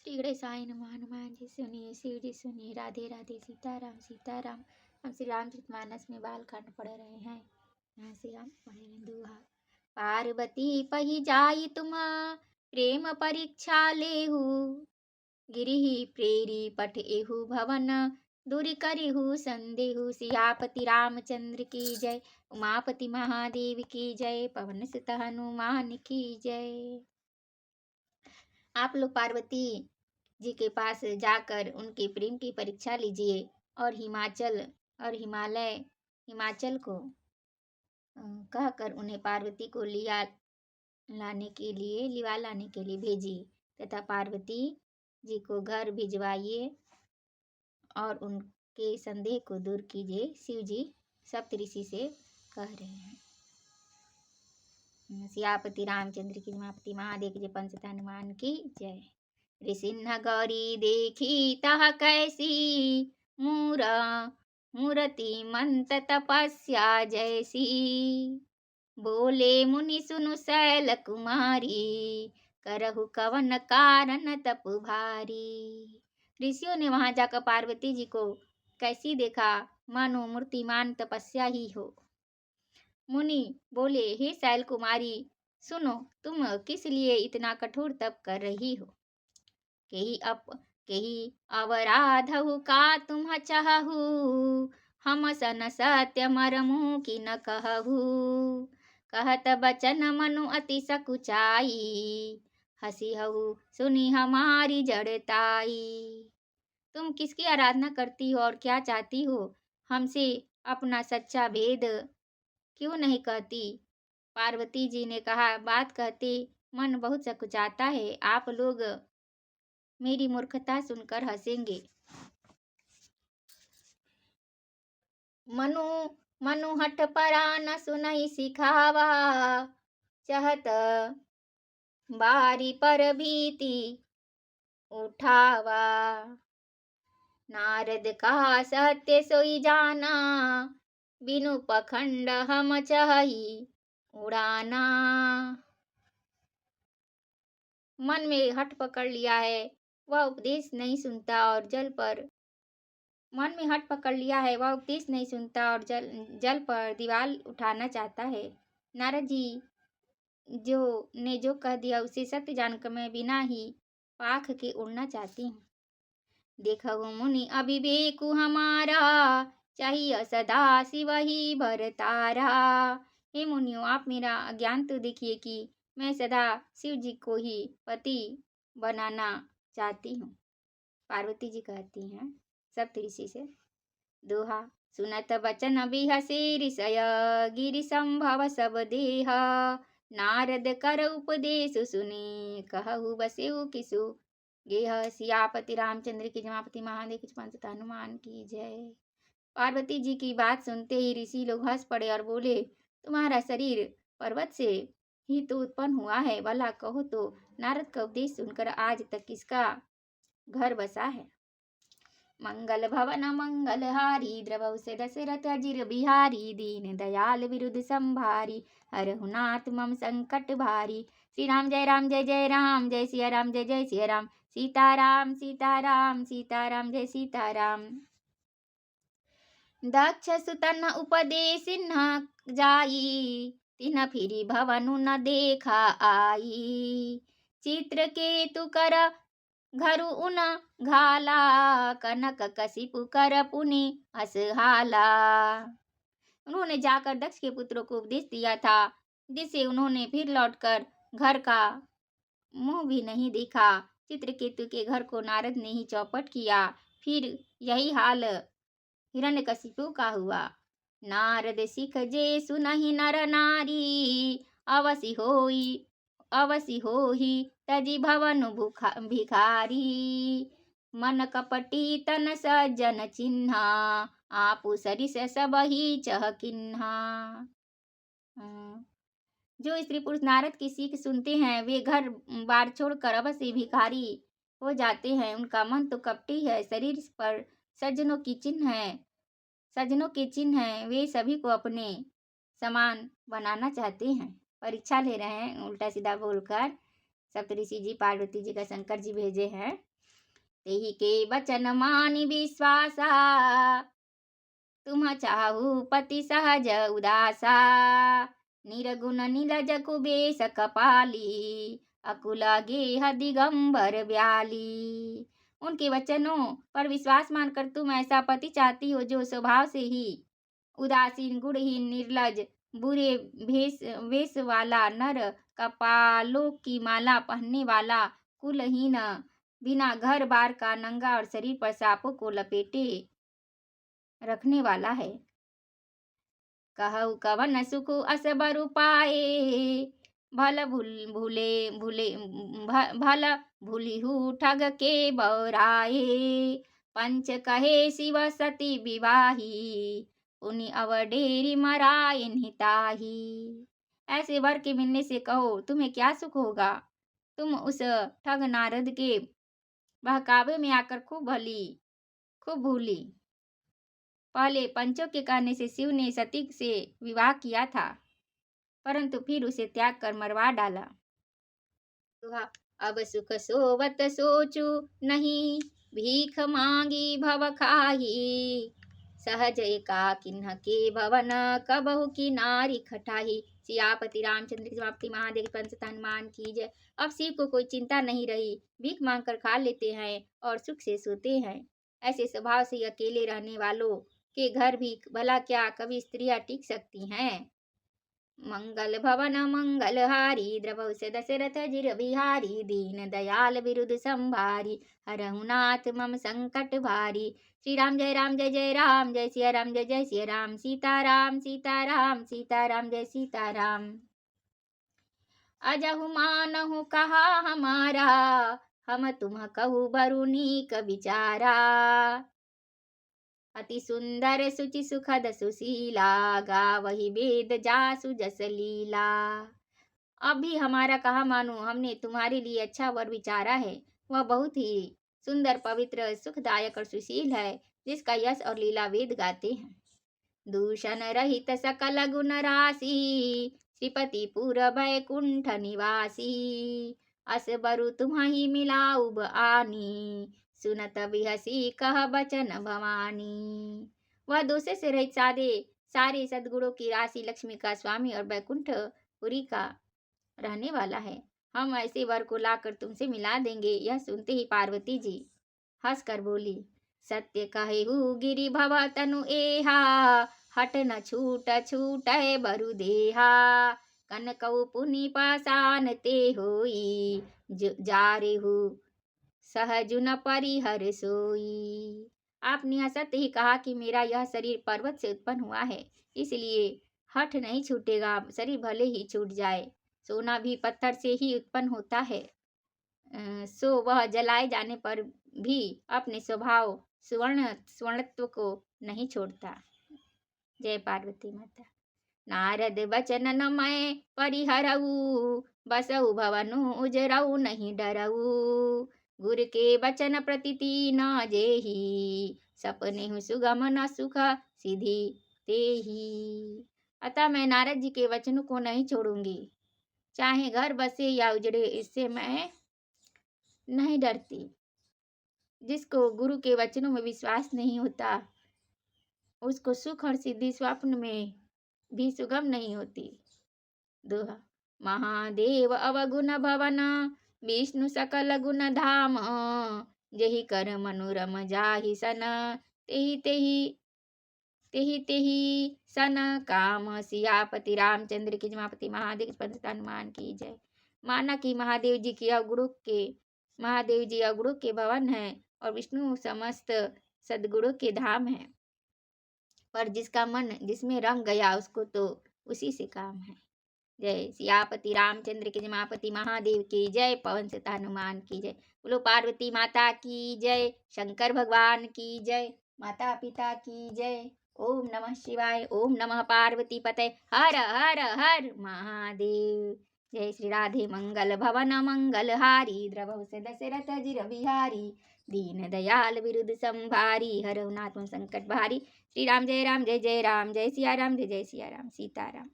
टिगड़े साईं नमः हनुमान जी सुनिए, शिव जी सुनिए, राधे राधे, सीताराम सीताराम। हम श्री रामचरितमानस में बालकांड पढ़ रहे हैं। यहाँ श्री राम पढ़ रहे हैं दोहा। पार्वती पही जाई तुम प्रेम परीक्षा लेहु, गिरिहि प्रेरी पठ एहु भवन, दूरी करिहु संदेहु। सियापति रामचंद्र की जय, उमापति महादेव की जय, पवन सुत हनुमान की जय। आप लोग पार्वती जी के पास जाकर उनके प्रेम की परीक्षा लीजिए और हिमाचल को कहकर उन्हें पार्वती को लिवा लाने के लिए भेजिए तथा पार्वती जी को घर भिजवाइए और उनके संदेह को दूर कीजिए। शिव जी सप्तऋषि से कह रहे हैं। सियापति रामचंद्र की, उमापति महादेव की जय, पंचत हनुमान की जय। ऋषिन्ह गौरी देखी तह कैसी, मूरति मंत तपस्या जैसी। बोले मुनि सुनु शैल कुमारी, करहु कवन कारण तप भारी। ऋषियों ने वहां जाकर पार्वती जी को कैसी देखा, मानो मूर्तिमान तपस्या ही हो। मुनि बोले, हे शैल कुमारी, सुनो, तुम किस लिए इतना कठोर तप कर रही हो। केही अवराधहु का तुम चाहु, हम सन सत्य मरमु की न कहु। कहत बचन मनु अति सकुचाई, हसी हऊ सुनी हमारी जड़ताई। तुम किसकी आराधना करती हो और क्या चाहती हो, हमसे अपना सच्चा भेद क्यों नहीं कहती। पार्वती जी ने कहा, बात कहते मन बहुत सकुचाता है। आप लोग मेरी मूर्खता सुनकर हंसेंगे। मनु हठ परा न सुनई सिखावा, चाहत बारी पर भीति उठावा। नारद कहा सत्य सोई जाना, बिनु पखंड हम चाही उड़ाना। मन में हठ पकड़ लिया है, वह उपदेश नहीं सुनता और जल पर जल पर दीवार उठाना चाहता है। नारद जी जो कह दिया उसे सत्य जानकर मैं बिना ही पाख के उड़ना चाहती हूँ। देखो मुनि अविवेकु हमारा, चाहिए सदा शिव ही भरतारा। हे मुनियों, आप मेरा अज्ञान तो देखिए कि मैं सदा शिव जी को ही पति बनाना चाहती हूँ। पार्वती जी कहती हैं सप्तऋषि से दोहा। सुनत बचन बिहसे ऋषय, गिरि संभव सब देह। नारद कर उपदेश सुनी, कहु बसेउ किसु गेह। सियापति रामचंद्र की, उमापति महादेव की, पंचत हनुमान की जय। पार्वती जी की बात सुनते ही ऋषि लोग हंस पड़े और बोले, तुम्हारा शरीर पर्वत से ही तो उत्पन्न हुआ है, भला कहो तो नारद का उपदेश सुनकर आज तक किसका घर बसा है। मंगल भवन मंगल हारी, द्रवौ से दशरथ अजिर बिहारी। दीन दयाल विरुद्ध संभारी, हरहुनाथ मम संकट भारी। श्री राम जय जय राम, जय सिया राम जय सिया राम। सीताराम सीताराम सीताराम जय सीताराम। दक्ष सुतन उपदेश न जाई, तिन फिरी भवनु न देखा आई। चित्रकेतु कर घरु उन घाला, कनक कशिपु कर पुनि असहाला। उन्होंने जाकर दक्ष के पुत्रों को उपदेश दिया था, जिससे उन्होंने फिर लौटकर घर का मुंह भी नहीं देखा। चित्रकेतु के घर को नारद ने ही चौपट किया। फिर यही हाल हिरण्यकशिपु का हुआ। नारद सिख जे सुनहि नर नारी, अवसि होई तजी भवन भिखारी। मन कपटी तन सज्जन चिन्हा, आपु सरिस सबहि चह किन्हा। जो स्त्री पुरुष नारद की सीख सुनते हैं वे घर बार छोड़कर अवश्य भिखारी हो जाते हैं। उनका मन तो कपटी है, शरीर पर सज्जनों के चिन्ह हैं। वे सभी को अपने समान बनाना चाहते हैं। परीक्षा ले रहे हैं उल्टा सीधा बोलकर। सप्तऋषि जी पार्वती जी का शंकर जी भेजे हैं। तेहि के बचन मानि विश्वासा, तुम चाहु पति सहज उदासा। निर्गुण नीलज कुबेश कपाली, अकुला गेह दिगंबर ब्याली। उनके वचनों पर विश्वास मानकर तुम ऐसा पति चाहती हो जो स्वभाव से ही उदासीन, गुणहीन, निर्लज, बुरे वेश वाला, नर कपालों की माला पहनने वाला, कुलहीन, बिना घर बार का, नंगा और शरीर पर सांपों को लपेटे रखने वाला है। कहु कवन सुख अस बरु पाए, भल भूले भूले भल भूलिहु ठग के बौराए। पंच कहे शिव सती विवाही, उन्हीं अवडेरी मराए निताही। ऐसे वर के मिलने से कहो तुम्हें क्या सुख होगा। तुम उस ठग नारद के बहकावे में आकर खूब भूली। पहले पंचों के कहने से शिव ने सती से विवाह किया था, परंतु फिर उसे त्याग कर मरवा डाला। अब सुख सोवत सोचू नहीं, भीख मांगी भव खाही। सहज एका किन्ह के भवन, कबहु की नारी खटाही। सियापति रामचंद्र की समाप्ति। महादेव पंच हनुमान की जय। अब शिव को कोई चिंता नहीं रही, भीख मांगकर खा लेते हैं और सुख से सोते हैं। ऐसे स्वभाव से अकेले रहने वालों के घर भी भला क्या कभी स्त्रियां टिक सकती हैं। मंगल भवन मंगलहारी, द्रवौ से दशरथ जिर बिहारी। दीन दयाल बिरुद संभारी, हरहु नाथ मम संकट भारी। श्री राम जय राम जय जय राम, जय सिया राम जय जय सिया राम। सीताराम सीताराम सीताराम जय सीताराम। अजहु मानहु कहा हमारा, हम तुम कहु बरु नीक विचारा। अति सुंदर सुचि सुखद सुशीला, गावहि वेद जासु जस लीला। अब भी हमारा कहा मानो, हमने तुम्हारे लिए अच्छा वर विचारा है। वह बहुत ही सुंदर, पवित्र, सुखदायक और सुशील है, जिसका यश और लीला वेद गाते हैं। दूषण रहित सकल गुण राशि, श्रीपति पुर बैकुंठ निवासी। अस बरु तुम्हि मिलाऊ आनी, सुनत बिहसी कह बचन भवानी। वह दूसरे से रहित सारे सद्गुणों की राशि, लक्ष्मी का स्वामी और बैकुंठपुरी का रहने वाला है। हम ऐसे वर को लाकर तुमसे मिला देंगे। यह सुनते ही पार्वती जी हंसकर बोली, सत्य कहेहु गिरि भव तनु एहा, हट न छूट छूटै बरु देहा। कनकौ पुनि पाषाण ते होई, जारेहु सहजुन परिहर सोई। आपने यह सत्य ही कहा कि मेरा यह शरीर पर्वत से उत्पन्न हुआ है, इसलिए हठ नहीं छूटेगा, शरीर भले ही छूट जाए। सोना भी पत्थर से ही उत्पन्न होता है, सो वह जलाए जाने पर भी अपने स्वभाव स्वर्णत्व को नहीं छोड़ता। जय पार्वती माता। नारद बचन न मैं परिहरऊ, बसऊ भवनु उजरऊ नहीं डरऊ। गुर के बचन प्रतीति न जेहि, सपने सुगम न सुख सिद्धि तेहि। अतः मैं नारद जी के वचनों को नहीं छोड़ूंगी, चाहे घर बसे या उजड़े, इससे मैं नहीं डरती। जिसको गुरु के वचनों में विश्वास नहीं होता, उसको सुख और सिद्धि स्वप्न में भी सुगम नहीं होती। दोहा। महादेव अवगुण भवन, विष्णु सकल गुण धाम। जेहि कर मनोरम जाहि सन, तेहि तेहि तेहि तेहि सन काम। सियापति रामचंद्र की जमापति। महादेव पंच हनुमान की जय। माना कि महादेव जी अवगुणों के भवन है और विष्णु समस्त सद्गुणों के धाम है, पर जिसका मन जिसमें रंग गया उसको तो उसी से काम है। जय सियापति रामचंद्र के जमापति महादेव की जय। पवन सुत हनुमान की जय। बोलो पार्वती माता की जय, शंकर भगवान की जय, माता पिता की जय। ओम नमः शिवाय। ओम नमः पार्वती पते। हर हर हर महादेव। जय श्री राधे मंगल भवन मंगलहारी, द्रवौ से दशरथ जिर बिहारी। दीन दयाल विरुद्ध संभारी, हरहु नाथ संकट भारी। श्री राम जय जय राम, जय सिया राम जय जय सिया राम। सीताराम।